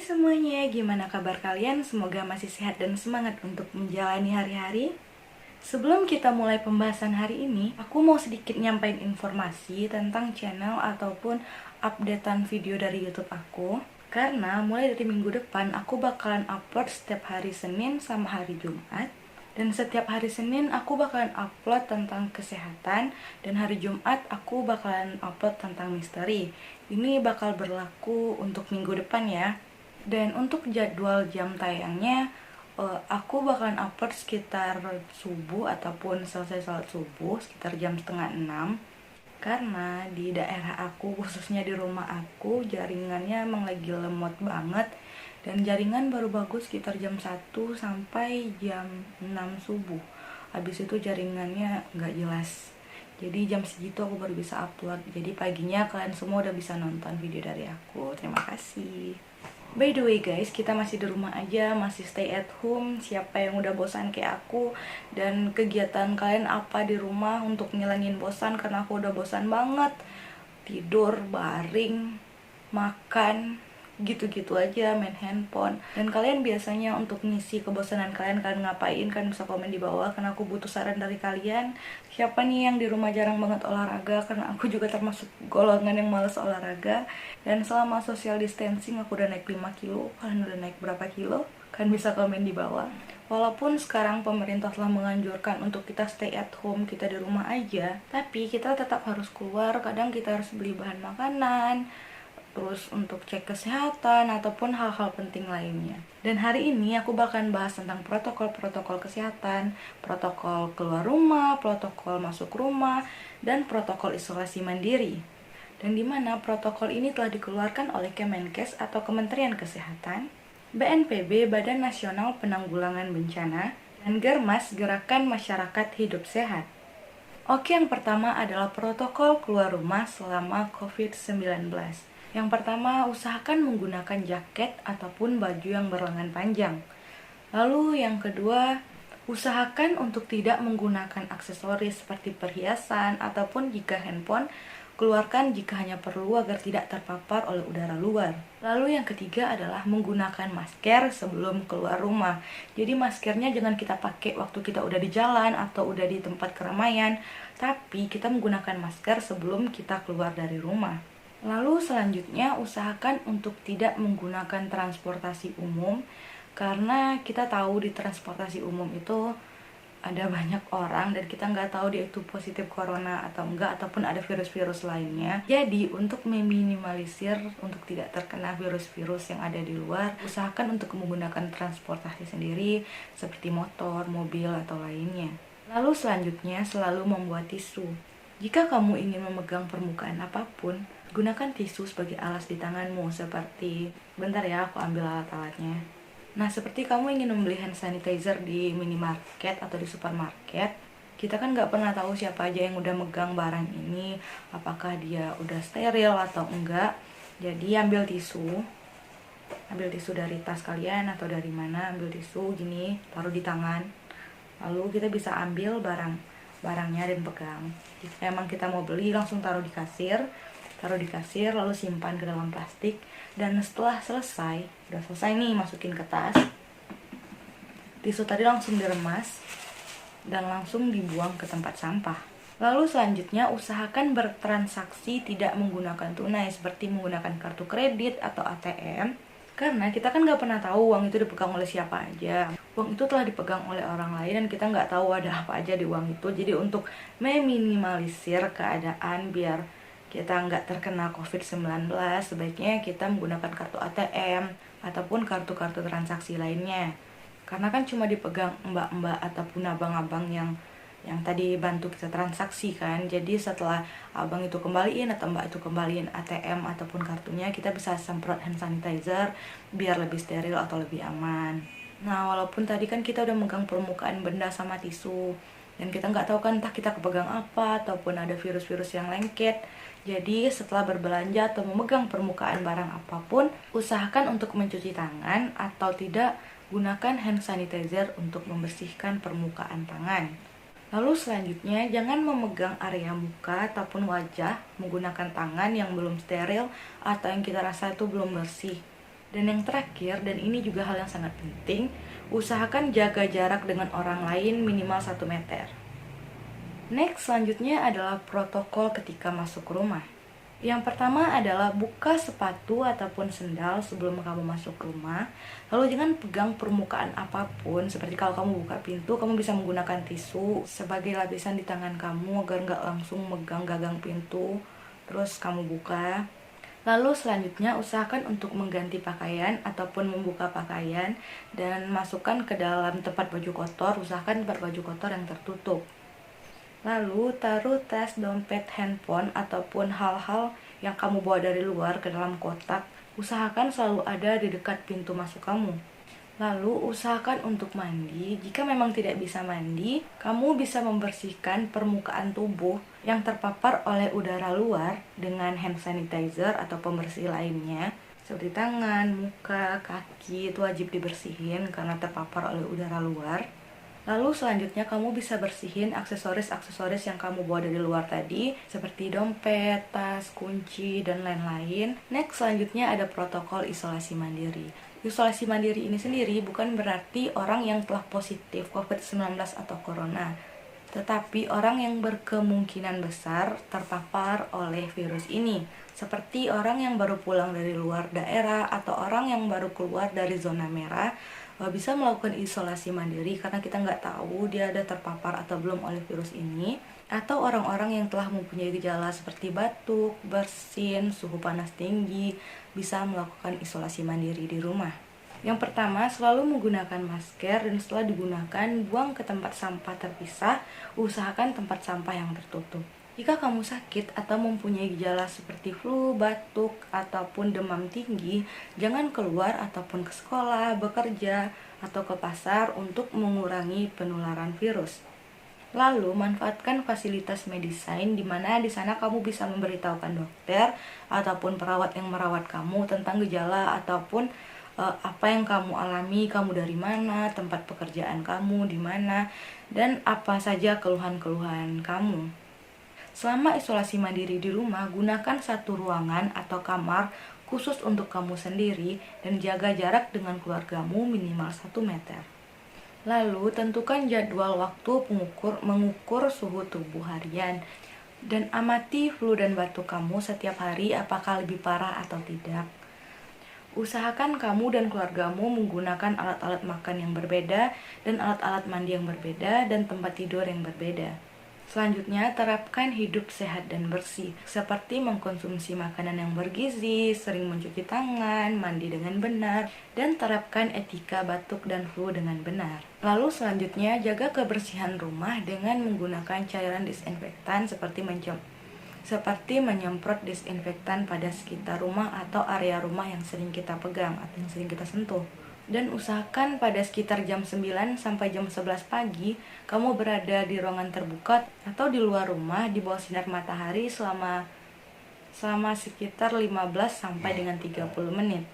semuanya, gimana kabar kalian? Semoga masih sehat dan semangat untuk menjalani hari-hari. Sebelum kita mulai pembahasan hari ini, aku mau sedikit nyampain informasi tentang channel ataupun updatean video dari YouTube aku. Karena mulai dari minggu depan aku bakalan upload setiap hari Senin sama hari Jumat. Dan setiap hari Senin aku bakalan upload tentang kesehatan, dan hari Jumat aku bakalan upload tentang misteri. Ini bakal berlaku untuk minggu depan ya. Dan untuk jadwal jam tayangnya, aku bakalan upload sekitar subuh ataupun selesai sholat subuh sekitar jam setengah 6. Karena di daerah aku, khususnya di rumah aku, jaringannya emang lagi lemot banget. Dan jaringan baru bagus sekitar jam 1 sampai jam 6 subuh. Habis itu jaringannya nggak jelas. Jadi jam segitu aku baru bisa upload. Jadi paginya kalian semua udah bisa nonton video dari aku. Terima kasih. By the way guys, kita masih di rumah aja, masih stay at home. Siapa yang udah bosan kayak aku? Dan kegiatan kalian apa di rumah untuk ngilangin bosan? Karena aku udah bosan banget. Tidur, baring, makan, gitu-gitu aja, main handphone. Dan kalian biasanya untuk ngisi kebosanan kalian ngapain? Kalian bisa komen di bawah, karena aku butuh saran dari kalian. Siapa nih yang di rumah jarang banget olahraga? Karena aku juga termasuk golongan yang malas olahraga. Dan selama social distancing aku udah naik 5 kilo. Kalian udah naik berapa kilo? Kalian bisa komen di bawah. Walaupun sekarang pemerintah telah menganjurkan untuk kita stay at home, kita di rumah aja, tapi kita tetap harus keluar. Kadang kita harus beli bahan makanan, terus untuk cek kesehatan ataupun hal-hal penting lainnya. Dan hari ini aku bakalan bahas tentang protokol-protokol kesehatan, protokol keluar rumah, protokol masuk rumah, dan protokol isolasi mandiri. Dan di mana protokol ini telah dikeluarkan oleh Kemenkes atau Kementerian Kesehatan, BNPB Badan Nasional Penanggulangan Bencana, dan Germas Gerakan Masyarakat Hidup Sehat. Oke, yang pertama adalah protokol keluar rumah selama COVID-19. Yang pertama, usahakan menggunakan jaket ataupun baju yang berlengan panjang. Lalu yang kedua, usahakan untuk tidak menggunakan aksesoris seperti perhiasan ataupun jika handphone, keluarkan jika hanya perlu agar tidak terpapar oleh udara luar. Lalu yang ketiga adalah menggunakan masker sebelum keluar rumah. Jadi maskernya jangan kita pakai waktu kita udah di jalan atau udah di tempat keramaian, tapi kita menggunakan masker sebelum kita keluar dari rumah. Lalu selanjutnya usahakan untuk tidak menggunakan transportasi umum, karena kita tahu di transportasi umum itu ada banyak orang dan kita nggak tahu dia itu positif corona atau enggak, ataupun ada virus-virus lainnya. Jadi untuk meminimalisir untuk tidak terkena virus-virus yang ada di luar, usahakan untuk menggunakan transportasi sendiri seperti motor, mobil, atau lainnya. Lalu selanjutnya selalu membuat tisu. Jika kamu ingin memegang permukaan apapun, gunakan tisu sebagai alas di tanganmu, seperti, bentar ya aku ambil alat-alatnya. Nah, seperti kamu ingin membeli hand sanitizer di minimarket atau di supermarket, kita kan nggak pernah tahu siapa aja yang udah megang barang ini, apakah dia udah steril atau enggak. Jadi ambil tisu dari tas kalian atau dari mana, ambil tisu gini, taruh di tangan. Lalu kita bisa ambil barangnya dan pegang. Jika emang kita mau beli, langsung taruh di kasir, lalu simpan ke dalam plastik. Dan setelah selesai, udah selesai nih, masukin ke tas. Tisu tadi langsung diremas dan langsung dibuang ke tempat sampah. Lalu selanjutnya usahakan bertransaksi tidak menggunakan tunai, seperti menggunakan kartu kredit atau ATM, karena kita kan nggak pernah tahu uang itu dipegang oleh siapa aja. Uang itu telah dipegang oleh orang lain dan kita nggak tahu ada apa aja di uang itu. Jadi untuk meminimalisir keadaan biar kita nggak terkena COVID-19, sebaiknya kita menggunakan kartu ATM ataupun kartu-kartu transaksi lainnya. Karena kan cuma dipegang mbak-mbak ataupun abang-abang yang tadi bantu kita transaksi kan. Jadi setelah abang itu kembaliin atau mbak itu kembaliin ATM ataupun kartunya, kita bisa semprot hand sanitizer biar lebih steril atau lebih aman. Nah, walaupun tadi kan kita udah megang permukaan benda sama tisu, dan kita nggak tahu kan entah kita kepegang apa ataupun ada virus-virus yang lengket. Jadi setelah berbelanja atau memegang permukaan barang apapun, usahakan untuk mencuci tangan atau tidak gunakan hand sanitizer untuk membersihkan permukaan tangan. Lalu selanjutnya, jangan memegang area muka ataupun wajah menggunakan tangan yang belum steril atau yang kita rasa itu belum bersih. Dan yang terakhir, dan ini juga hal yang sangat penting, usahakan jaga jarak dengan orang lain minimal 1 meter. Next, selanjutnya adalah protokol ketika masuk rumah. Yang pertama adalah buka sepatu ataupun sendal sebelum kamu masuk rumah. Lalu jangan pegang permukaan apapun. Seperti kalau kamu buka pintu, kamu bisa menggunakan tisu sebagai lapisan di tangan kamu agar nggak langsung megang gagang pintu. Terus kamu buka. Lalu selanjutnya usahakan untuk mengganti pakaian ataupun membuka pakaian dan masukkan ke dalam tempat baju kotor. Usahakan tempat baju kotor yang tertutup. Lalu taruh tas, dompet, handphone, ataupun hal-hal yang kamu bawa dari luar ke dalam kotak. Usahakan selalu ada di dekat pintu masuk kamu. Lalu usahakan untuk mandi. Jika memang tidak bisa mandi, kamu bisa membersihkan permukaan tubuh yang terpapar oleh udara luar dengan hand sanitizer atau pembersih lainnya. Seperti tangan, muka, kaki, itu wajib dibersihin karena terpapar oleh udara luar. Lalu selanjutnya kamu bisa bersihin aksesoris-aksesoris yang kamu bawa dari luar tadi, seperti dompet, tas, kunci, dan lain-lain. Next, selanjutnya ada protokol isolasi mandiri. Isolasi mandiri ini sendiri bukan berarti orang yang telah positif COVID-19 atau Corona, tetapi orang yang berkemungkinan besar terpapar oleh virus ini, seperti orang yang baru pulang dari luar daerah atau orang yang baru keluar dari zona merah, bisa melakukan isolasi mandiri karena kita nggak tahu dia ada terpapar atau belum oleh virus ini, atau orang-orang yang telah mempunyai gejala seperti batuk, bersin, suhu panas tinggi, bisa melakukan isolasi mandiri di rumah. Yang pertama, selalu menggunakan masker dan setelah digunakan, buang ke tempat sampah terpisah, usahakan tempat sampah yang tertutup. Jika kamu sakit atau mempunyai gejala seperti flu, batuk, ataupun demam tinggi, jangan keluar ataupun ke sekolah, bekerja, atau ke pasar untuk mengurangi penularan virus. Lalu, manfaatkan fasilitas medicine di mana di sana kamu bisa memberitahukan dokter ataupun perawat yang merawat kamu tentang gejala ataupun apa yang kamu alami, kamu dari mana, tempat pekerjaan kamu di mana, dan apa saja keluhan-keluhan kamu. Selama isolasi mandiri di rumah, gunakan satu ruangan atau kamar khusus untuk kamu sendiri dan jaga jarak dengan keluargamu minimal 1 meter. Lalu, tentukan jadwal waktu mengukur suhu tubuh harian dan amati flu dan batuk kamu setiap hari apakah lebih parah atau tidak. Usahakan kamu dan keluargamu menggunakan alat-alat makan yang berbeda dan alat-alat mandi yang berbeda dan tempat tidur yang berbeda. Selanjutnya, terapkan hidup sehat dan bersih, seperti mengkonsumsi makanan yang bergizi, sering mencuci tangan, mandi dengan benar, dan terapkan etika batuk dan flu dengan benar. Lalu selanjutnya, jaga kebersihan rumah dengan menggunakan cairan disinfektan seperti menyemprot disinfektan pada sekitar rumah atau area rumah yang sering kita pegang atau yang sering kita sentuh. Dan usahakan pada sekitar jam 9 sampai jam 11 pagi, kamu berada di ruangan terbuka atau di luar rumah di bawah sinar matahari selama sekitar 15 sampai dengan 30 menit.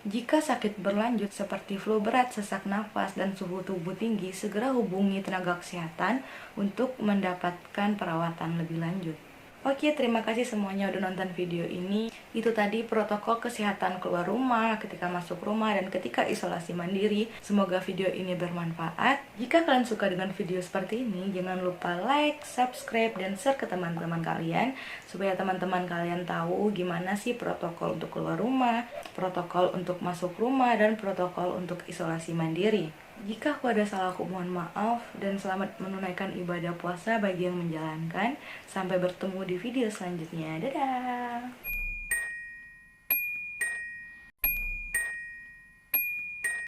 Jika sakit berlanjut seperti flu berat, sesak nafas, dan suhu tubuh tinggi, segera hubungi tenaga kesehatan untuk mendapatkan perawatan lebih lanjut. Oke, terima kasih semuanya udah nonton video ini. Itu tadi protokol kesehatan keluar rumah, ketika masuk rumah, dan ketika isolasi mandiri. Semoga video ini bermanfaat. Jika kalian suka dengan video seperti ini, jangan lupa like, subscribe, dan share ke teman-teman kalian, supaya teman-teman kalian tahu gimana sih protokol untuk keluar rumah, protokol untuk masuk rumah, dan protokol untuk isolasi mandiri. Jika aku ada salah, aku mohon maaf, dan selamat menunaikan ibadah puasa bagi yang menjalankan. Sampai bertemu di video selanjutnya. Dadah!